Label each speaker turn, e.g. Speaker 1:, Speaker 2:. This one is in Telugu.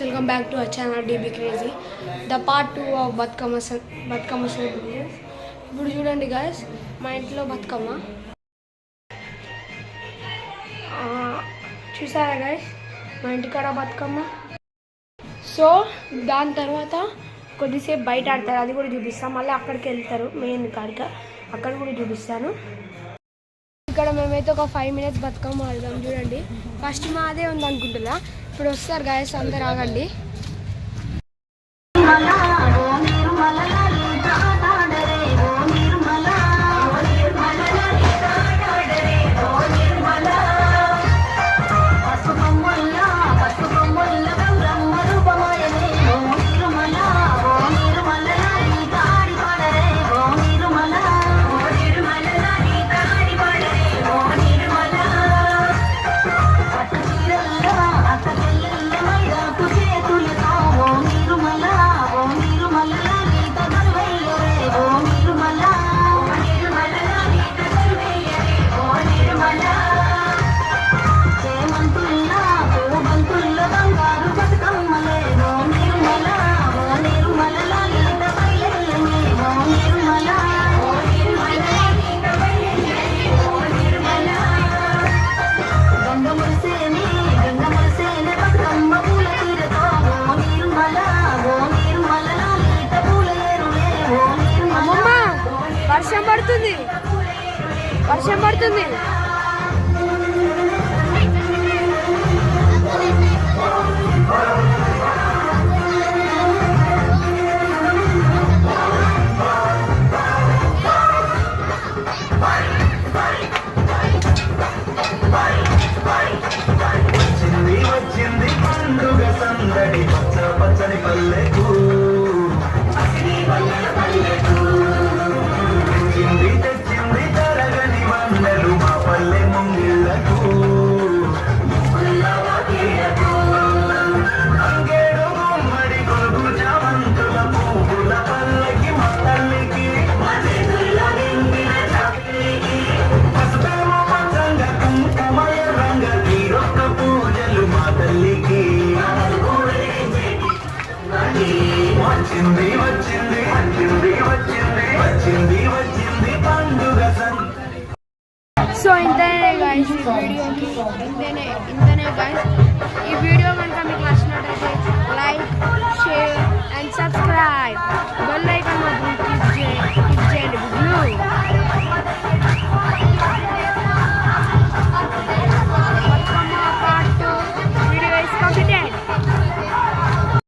Speaker 1: welcome back to our channel DB Crazy. The part 2 of Batkama celebrations. ఇప్పుడు చూడండి guys, మా ఇంట్లో బతుకమ్మ చూసారా guys, మా ఇంటికాడ బతుకమ్మ. సో దాని తర్వాత కొద్దిసేపు బయట ఆడతారు, అది కూడా చూపిస్తాను. మళ్ళీ అక్కడికి వెళ్తారు మెయిన్ కాడికి, అక్కడ కూడా చూపిస్తాను. ఇక్కడ మేమైతే ఒక 5 minutes బతుకమ్మ ఆడదాం. చూడండి, ఫస్ట్ మాదే ఉంది అనుకుంటున్నా. ఇప్పుడు వస్తారు గాయస్, అందరు ఆగండి. వర్షం పడుతుంది.
Speaker 2: వచ్చింది పండుగ సందడి, పచ్చ పచ్చని పల్లెకు తెచ్చింది తరగని వందలు మా పల్లె ముంగిళ్లకు. అంగేడు గుమ్మడి కొలుగు చామంతుల పువ్వుల పల్లకి మా తల్లికి, పసుపేమో పచ్చంగా కుంకుమయ రంగ తీరొక్క పూజలు మా తల్లికి. వచ్చింది వచ్చింది వచ్చింది వచ్చింది వచ్చింది వచ్చింది పండుగ.
Speaker 1: సో ఇంతనే గాయస్ ఈ వీడియోకి, ఇంతనే గాయస్ ఈ వీడియో.